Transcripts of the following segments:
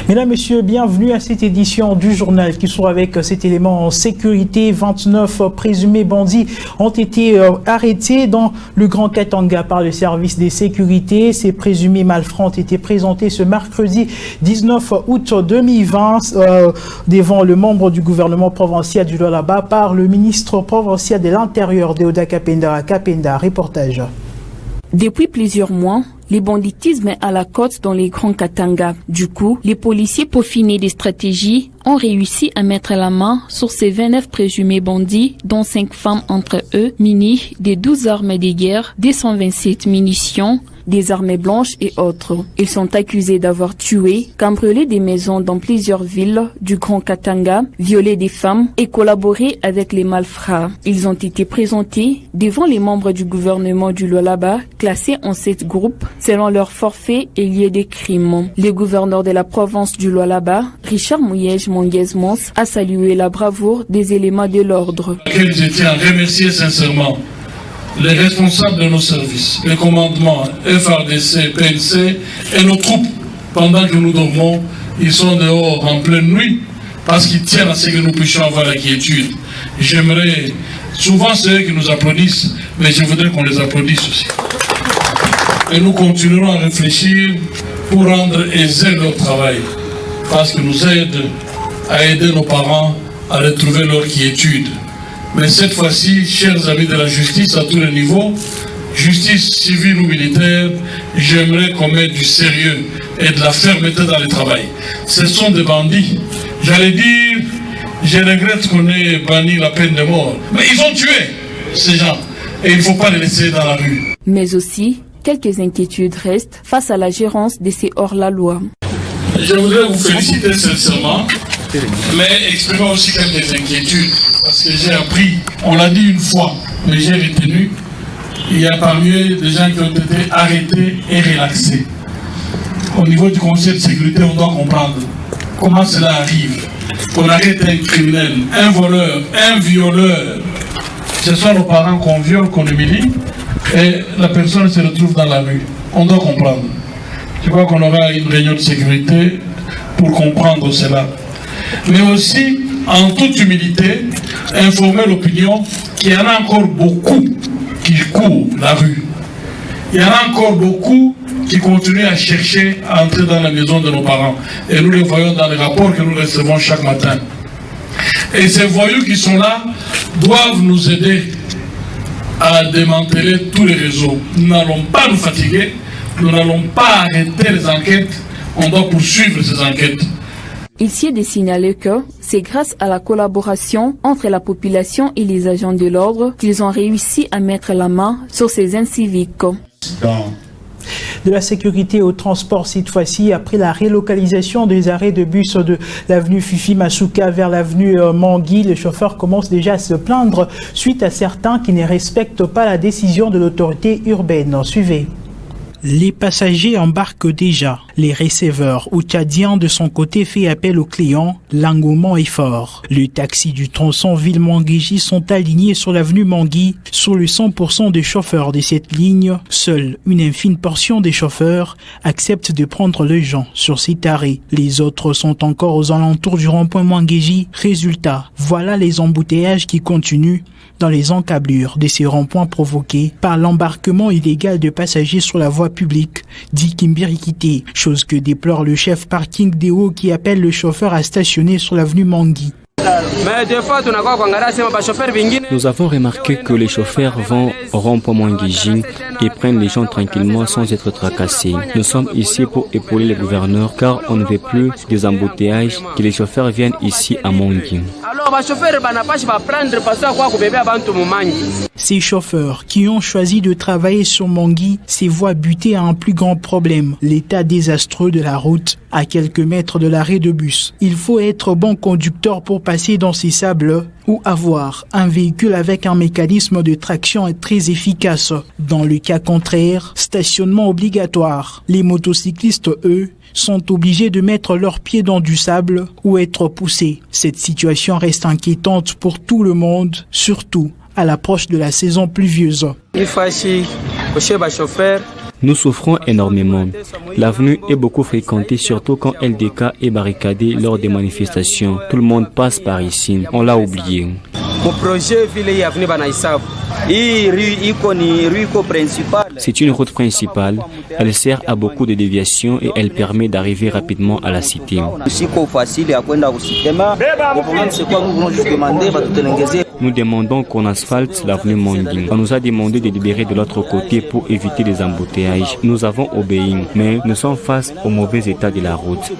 Mesdames, Messieurs, bienvenue à cette édition du journal qui sera avec cet élément en sécurité. 29 présumés bandits ont été arrêtés dans le Grand Katanga par le service des sécurités. Ces présumés malfrats ont été présentés ce mercredi 19 août 2020 devant le membre du gouvernement provincial du Lualaba par le ministre provincial de l'Intérieur, Deoda Kapenda. Reportage. Depuis plusieurs mois, les banditismes à la côte dans les Grands Katanga. Du coup, les policiers peaufinés des stratégies ont réussi à mettre la main sur ces 29 présumés bandits, dont 5 femmes entre eux, munis des 12 armes de guerre, des 127 munitions, des armes blanches et autres. Ils sont accusés d'avoir tué, cambriolé des maisons dans plusieurs villes du Grand Katanga, violé des femmes et collaboré avec les malfrats. Ils ont été présentés devant les membres du gouvernement du Lualaba, classés en 7 groupes selon leur forfait et lieu des crimes. Le gouverneur de la province du Lualaba, Richard Mouyej Monguez-Mons, a salué la bravoure des éléments de l'ordre. Je tiens à remercier sincèrement les responsables de nos services, les commandements FARDC, PNC et nos troupes. Pendant que nous dormons, ils sont dehors en pleine nuit parce qu'ils tiennent à ce que nous puissions avoir la quiétude. J'aimerais, souvent c'est eux qui nous applaudissent, mais je voudrais qu'on les applaudisse aussi. Et nous continuerons à réfléchir pour rendre aisé leur travail, parce qu'ils nous aident à aider nos parents à retrouver leur quiétude. Mais cette fois-ci, chers amis de la justice à tous les niveaux, justice civile ou militaire, j'aimerais qu'on mette du sérieux et de la fermeté dans le travail. Ce sont des bandits. J'allais dire, je regrette qu'on ait banni la peine de mort. Mais ils ont tué ces gens et il ne faut pas les laisser dans la rue. Mais aussi, quelques inquiétudes restent face à la gérance de ces hors-la-loi. Je voudrais vous féliciter sincèrement, mais exprimer aussi quelques inquiétudes, parce que j'ai appris, on l'a dit une fois, mais j'ai retenu, il y a parmi eux des gens qui ont été arrêtés et relaxés. Au niveau du Conseil de sécurité, on doit comprendre comment cela arrive. On arrête un criminel, un voleur, un violeur. Ce sont nos parents qu'on viole, qu'on humilie, et la personne se retrouve dans la rue. On doit comprendre. Je crois qu'on aura une réunion de sécurité pour comprendre cela. Mais aussi, en toute humilité, informer l'opinion qu'il y en a encore beaucoup qui courent la rue. Il y en a encore beaucoup qui continuent à chercher à entrer dans la maison de nos parents. Et nous les voyons dans les rapports que nous recevons chaque matin. Et ces voyous qui sont là doivent nous aider à démanteler tous les réseaux. Nous n'allons pas nous fatiguer, nous n'allons pas arrêter les enquêtes, on doit poursuivre ces enquêtes. Il s'y est de signaler que c'est grâce à la collaboration entre la population et les agents de l'ordre qu'ils ont réussi à mettre la main sur ces inciviques. De la sécurité au transport cette fois-ci, après la relocalisation des arrêts de bus de l'avenue Fifi Masuka vers l'avenue Mangui, les chauffeurs commencent déjà à se plaindre suite à certains qui ne respectent pas la décision de l'autorité urbaine. Suivez. Les passagers embarquent déjà. Les receveurs ou tchadiens de son côté fait appel aux clients. L'engouement est fort. Les taxis du tronçon Ville-Manguéji sont alignés sur l'avenue Mangui. Sur le 100% des chauffeurs de cette ligne, seule une infime portion des chauffeurs acceptent de prendre les gens sur cet arrêt. Les autres sont encore aux alentours du rond-point Manguéji. Résultat, voilà les embouteillages qui continuent dans les encablures de ces ronds-points provoqués par l'embarquement illégal de passagers sur la voie publique, dit Kimbirikité, chose que déplore le chef parking Deo qui appelle le chauffeur à stationner sur l'avenue Mangui. Nous avons remarqué que les chauffeurs vont au rond-point Manguéji et prennent les gens tranquillement sans être tracassés. Nous sommes ici pour épauler le gouverneur car on ne veut plus des embouteillages, que les chauffeurs viennent ici à Mangui. Ces chauffeurs qui ont choisi de travailler sur Mangui se voient buter à un plus grand problème, l'état désastreux de la route à quelques mètres de l'arrêt de bus. Il faut être bon conducteur pour passer dans ces sables ou avoir un véhicule avec un mécanisme de traction très efficace. Dans le cas contraire, stationnement obligatoire. Les motocyclistes, eux, sont obligés de mettre leurs pieds dans du sable ou être poussés. Cette situation reste inquiétante pour tout le monde, surtout à l'approche de la saison pluvieuse. Nous souffrons énormément. L'avenue est beaucoup fréquentée, surtout quand LDK est barricadée lors des manifestations. Tout le monde passe par ici. On l'a oublié. C'est une route principale. Elle sert à beaucoup de déviations et elle permet d'arriver rapidement à la cité. Nous demandons qu'on asphalte l'avenue Mongui. On nous a demandé de libérer de l'autre côté pour éviter les embouteillages. Nous avons obéi, mais nous sommes face au mauvais état de la route.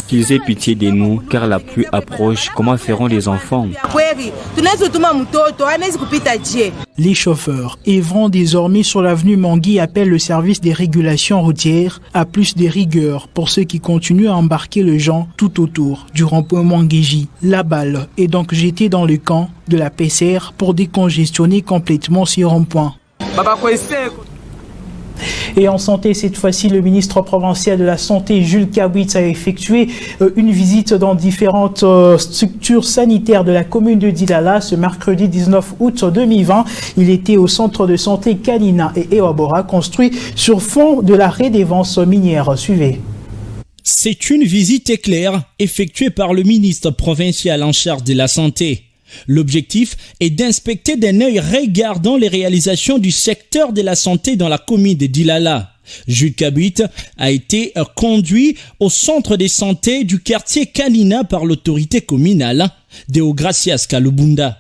Qu'ils aient pitié de nous, car la pluie approche. Comment feront les enfants? Les chauffeurs œuvrant désormais sur l'avenue Mongui appellent le service des régulations routières à plus de rigueur pour ceux qui continuent à embarquer les gens tout autour du rond-point Mwangeji. La balle est donc jetée dans le camp de la PCR pour décongestionner complètement ce rond-point. Et en santé, cette fois-ci, le ministre provincial de la Santé, Jules Kabwitz, a effectué une visite dans différentes structures sanitaires de la commune de Dilala ce mercredi 19 août 2020. Il était au centre de santé Kanina et Ewabora, construit sur fond de la redevance minière. Suivez. C'est une visite éclair effectuée par le ministre provincial en charge de la santé. L'objectif est d'inspecter d'un œil regardant les réalisations du secteur de la santé dans la commune de Dilala. Jules Kabwitz a été conduit au centre de santé du quartier Kanina par l'autorité communale Deogracias Kalubunda.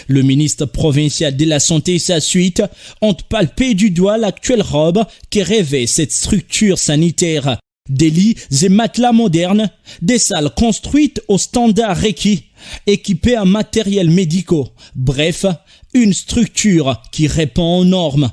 Le ministre provincial de la Santé et sa suite ont palpé du doigt l'actuelle robe qui rêvait cette structure sanitaire. Des lits et matelas modernes, des salles construites au standard requis, équipées en matériel médicaux. Bref, une structure qui répond aux normes.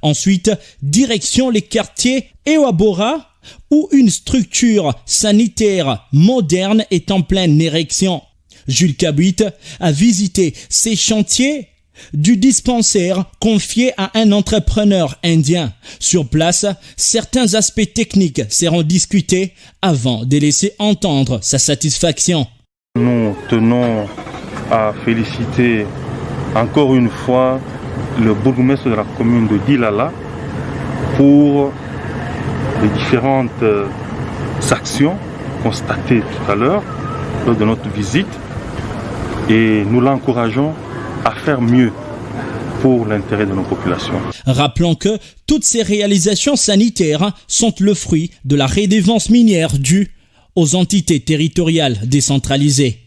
Ensuite, direction les quartiers Ewabora, où une structure sanitaire moderne est en pleine érection. Jules Kabwitz a visité ces chantiers du dispensaire confié à un entrepreneur indien. Sur place, certains aspects techniques seront discutés avant de laisser entendre sa satisfaction. Nous tenons à féliciter encore une fois le bourgmestre de la commune de Dilala pour les différentes actions constatées tout à l'heure lors de notre visite et nous l'encourageons à faire mieux pour l'intérêt de nos populations. Rappelons que toutes ces réalisations sanitaires sont le fruit de la redevance minière due aux entités territoriales décentralisées.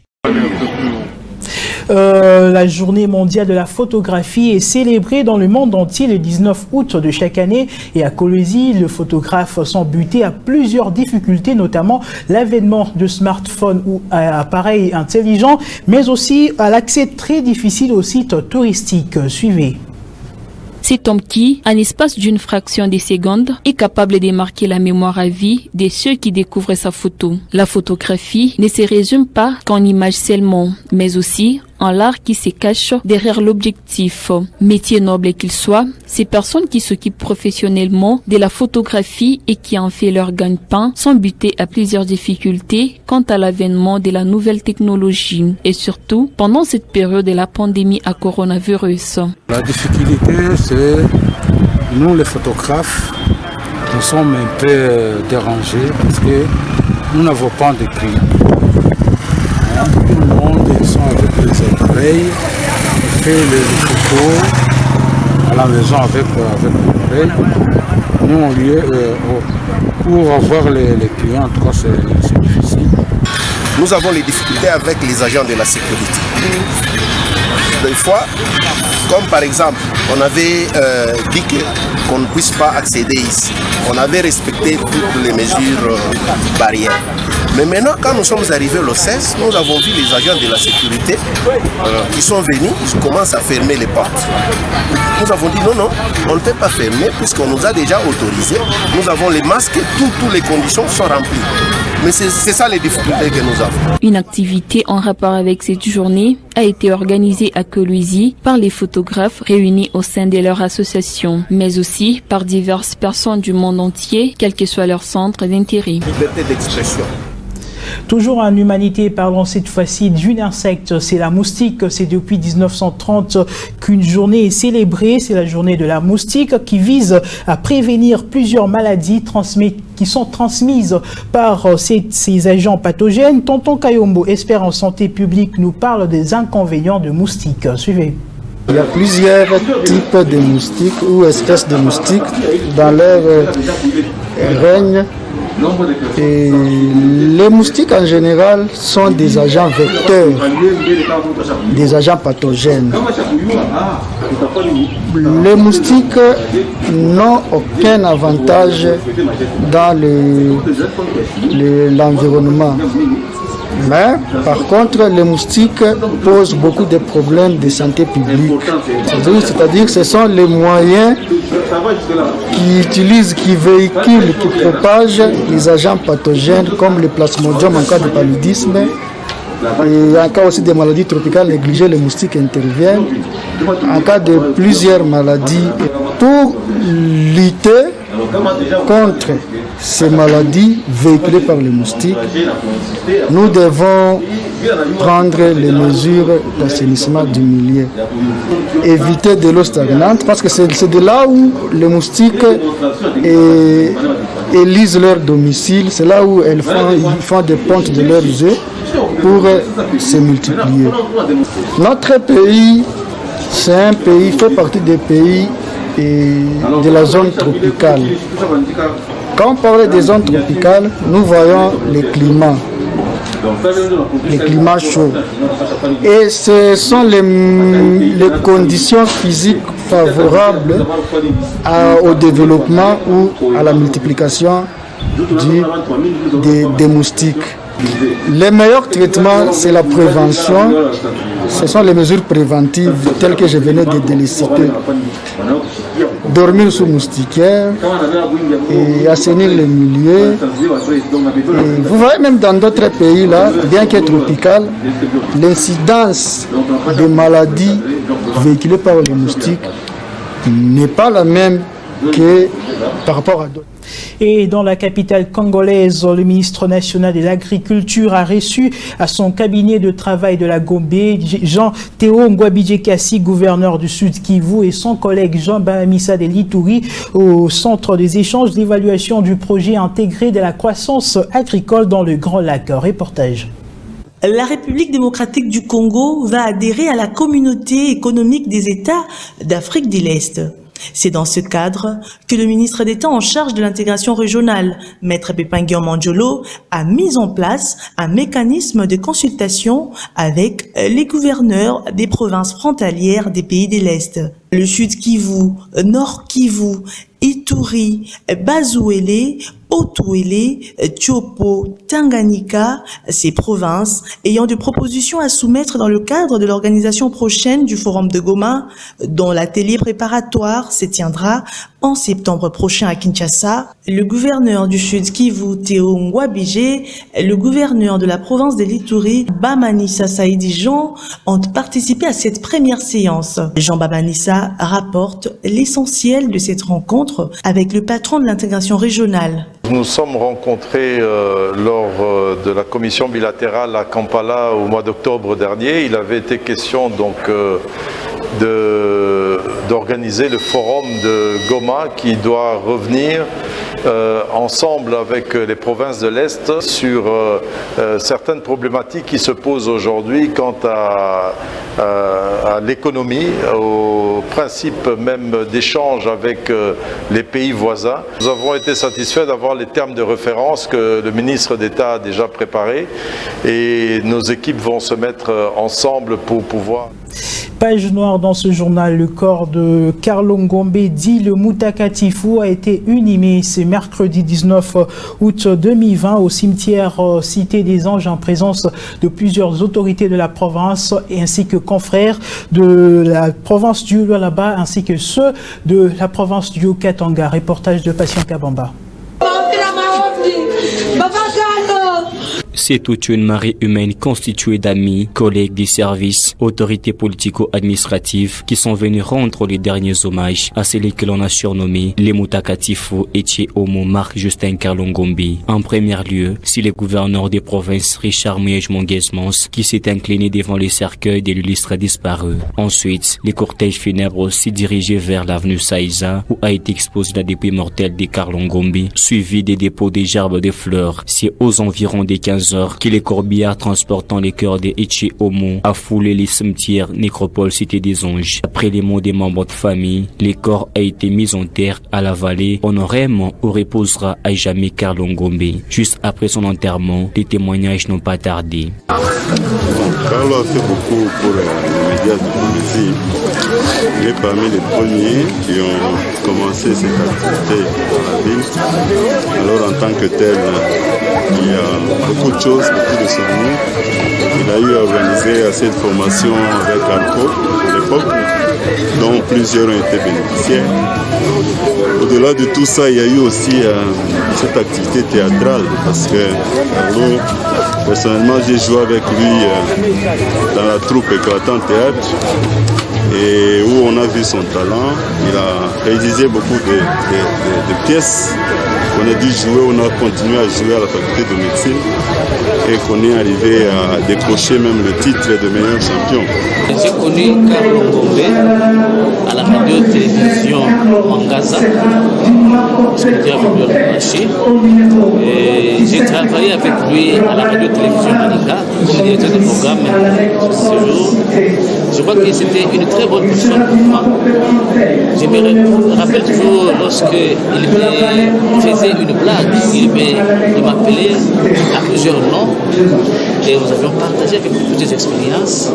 La journée mondiale de la photographie est célébrée dans le monde entier le 19 août de chaque année et à Kolwezi, les photographes sont butés à plusieurs difficultés, notamment l'avènement de smartphones ou appareils intelligents, mais aussi à l'accès très difficile aux sites touristiques. Suivez. Cet homme qui, en l'espace d'une fraction de seconde, est capable de marquer la mémoire à vie de ceux qui découvrent sa photo. La photographie ne se résume pas qu'en image seulement, mais aussi en l'art qui se cache derrière l'objectif. Métier noble qu'il soit, ces personnes qui s'occupent professionnellement de la photographie et qui en fait leur gagne-pain sont butées à plusieurs difficultés quant à l'avènement de la nouvelle technologie et surtout pendant cette période de la pandémie à coronavirus. La difficulté, c'est nous les photographes, nous sommes un peu dérangés parce que nous n'avons pas de clients. Tout le monde ils sont avec les appareils, on fait les photos à la maison avec l'appareil. Nous, pour avoir les clients, en tout cas, c'est difficile. Nous avons les difficultés avec les agents de la sécurité. Des fois, comme par exemple, on avait dit qu'on ne puisse pas accéder ici. On avait respecté toutes les mesures barrières. Mais maintenant, quand nous sommes arrivés le 16, nous avons vu les agents de la sécurité qui sont venus, ils commencent à fermer les portes. Nous avons dit non, on ne peut pas fermer puisqu'on nous a déjà autorisé. Nous avons les masques, toutes les conditions sont remplies. Mais c'est ça les difficultés que nous avons. Une activité en rapport avec cette journée a été organisée à Kolwezi par les photographes réunis au sein de leur association, mais aussi par diverses personnes du monde entier, quel que soit leur centre d'intérêt. Liberté d'expression. Toujours en humanité, parlons cette fois-ci d'un insecte, c'est la moustique. C'est depuis 1930 qu'une journée est célébrée, c'est la journée de la moustique qui vise à prévenir plusieurs maladies qui sont transmises par ces agents pathogènes. Tonton Kayombo, expert en santé publique, nous parle des inconvénients de moustiques. Suivez. Il y a plusieurs types de moustiques ou espèces de moustiques dans leur règne. Et les moustiques en général sont des agents vecteurs, des agents pathogènes. Les moustiques n'ont aucun avantage dans l'environnement. Mais par contre, les moustiques posent beaucoup de problèmes de santé publique. C'est-à-dire que ce sont les moyens qui véhiculent, qui propagent les agents pathogènes comme le plasmodium en cas de paludisme. Et en cas aussi de maladies tropicales négligées, les moustiques interviennent. En cas de plusieurs maladies, pour lutter contre ces maladies véhiculées par les moustiques, nous devons prendre les mesures d'assainissement du milieu. Éviter de l'eau stagnante, parce que c'est de là où les moustiques élisent leur domicile, c'est là où ils font des pontes de leurs œufs pour se multiplier. Notre pays, fait partie des pays de la zone tropicale. Quand on parle des zones tropicales, nous voyons les climats chauds. Et ce sont les conditions physiques favorables au développement ou à la multiplication des moustiques. Les meilleurs traitements, c'est la prévention. Ce sont les mesures préventives telles que je venais de les citer. Dormir sous moustiquaire et assainir les milieux. Et vous voyez même dans d'autres pays, là, bien que tropical, l'incidence des maladies véhiculées par les moustiques n'est pas la même que par rapport à d'autres. Et dans la capitale congolaise, le ministre national de l'Agriculture a reçu à son cabinet de travail de la Gombe Jean-Théo Ngouabidje-Kassi, gouverneur du Sud Kivu, et son collègue Jean Bamissa de l'Ituri au centre des échanges d'évaluation du projet intégré de la croissance agricole dans le Grand Lac. Reportage. La République démocratique du Congo va adhérer à la communauté économique des États d'Afrique de l'Est. C'est dans ce cadre que le ministre d'État en charge de l'intégration régionale, Maître Pépin Guillaume Andiolo, a mis en place un mécanisme de consultation avec les gouverneurs des provinces frontalières des pays de l'Est. Le Sud Kivu, Nord Kivu, Ituri, Bazuele, Otuele, Tchopo, Tanganyika, ces provinces ayant des propositions à soumettre dans le cadre de l'organisation prochaine du Forum de Goma, dont l'atelier préparatoire se tiendra en septembre prochain à Kinshasa. Le gouverneur du Sud Kivu, Théo Ngouabidje, le gouverneur de la province de l'Ituri, Bamannissa Saïdi Jean, ont participé à cette première séance. Jean Bamannissa rapporte l'essentiel de cette rencontre avec le patron de l'intégration régionale. Nous nous sommes rencontrés lors de la commission bilatérale à Kampala au mois d'octobre dernier. Il avait été question donc d'organiser le forum de Goma qui doit revenir ensemble avec les provinces de l'Est sur certaines problématiques qui se posent aujourd'hui quant à l'économie, au principe même d'échange avec les pays voisins. Nous avons été satisfaits d'avoir les termes de référence que le ministre d'État a déjà préparés et nos équipes vont se mettre ensemble pour pouvoir... Page noire dans ce journal, le corps de Carlo Ngombe, dit le Mutakatifu, a été inhumé ce mercredi 19 août 2020 au cimetière Cité des Anges en présence de plusieurs autorités de la province ainsi que confrères de la province du Lualaba ainsi que ceux de la province du Katanga. Reportage de Patient Kabamba. C'est toute une marée humaine constituée d'amis, collègues des services, autorités politico-administratives qui sont venus rendre les derniers hommages à celui que l'on a surnommé les Mutakatifu Etie Homo Marc Justin Kalongombi. En premier lieu, c'est le gouverneur des provinces Richard Muyej-Monguesmans qui s'est incliné devant les cercueils de l'illustre disparu. Ensuite, les cortèges funèbres s'est dirigé vers l'avenue Saïza où a été exposé la dépouille mortelle de Kalongombi, suivi des dépôts des gerbes de fleurs. C'est aux environs des 15 heures que les corbillards transportant les cœurs des Etie Homo a foulé les cimetières nécropole Cité des Anges. Après les mots des membres de famille, les corps a été mis en terre à la vallée honorairement où reposera à jamais Kalongombi. Juste après son enterrement, les témoignages n'ont pas tardé. Carlo a fait beaucoup pour les médias de Tunisie. Il est parmi les premiers qui ont commencé cette activité dans la ville. Alors en tant que tel, il y a beaucoup de choses, beaucoup de souvenirs. Il a eu à organiser assez de formations avec Alco à l'époque, dont plusieurs ont été bénéficiaires. Au-delà de tout ça, il y a eu aussi cette activité théâtrale parce que Carlo, personnellement, j'ai joué avec lui dans la troupe Éclatant Théâtre et où on a vu son talent. Il a réalisé beaucoup de pièces qu'on a dû jouer, on a continué à jouer à la faculté de médecine et qu'on est arrivé à décrocher même le titre de meilleur champion. J'ai connu Carlo Ngombe à la radio-télévision Mangaza, parce que j'étais avec lui au marché. J'ai travaillé avec lui à la radio-télévision Manika comme directeur de programme ce jour. Je crois que c'était une très bonne personne pour moi. Je me rappelle toujours lorsqu'il me faisait une blague, il m'appelait à plusieurs noms et nous avions partagé avec lui plusieurs expériences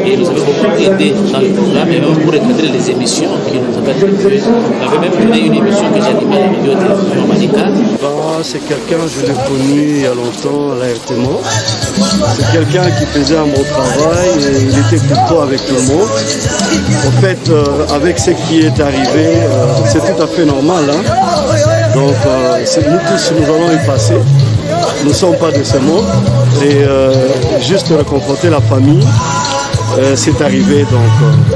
et nous avions beaucoup aidé dans le programme et même pour recadrer les émissions qui nous avaient attribuées. On avait même donné une émission que j'animais à la radio-télévision Manika. C'est quelqu'un, je l'ai connu il y a longtemps à la RTMO. C'est quelqu'un qui faisait un bon travail et il était plutôt avec tout le monde. En fait, avec ce qui est arrivé, c'est tout à fait normal. Donc, nous tous, nous allons y passer. Nous ne sommes pas de ce monde. Et juste réconforter la famille, c'est arrivé, donc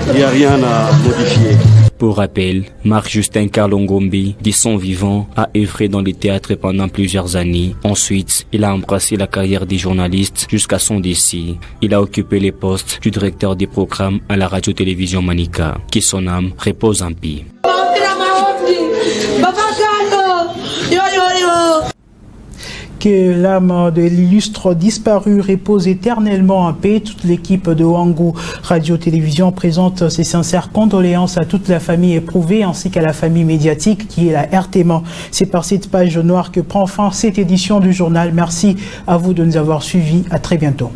il n'y a rien à modifier. Pour rappel, Marc Justin Kalongombi, de son vivant, a œuvré dans les théâtres pendant plusieurs années. Ensuite, il a embrassé la carrière des journalistes jusqu'à son décès. Il a occupé les postes du directeur des programmes à la radio-télévision Manika. Que son âme repose en paix. Que l'âme de l'illustre disparu repose éternellement en paix. Toute l'équipe de Wangu Radio-Télévision présente ses sincères condoléances à toute la famille éprouvée ainsi qu'à la famille médiatique qui est la RTMO. C'est par cette page noire que prend fin cette édition du journal. Merci à vous de nous avoir suivis. À très bientôt.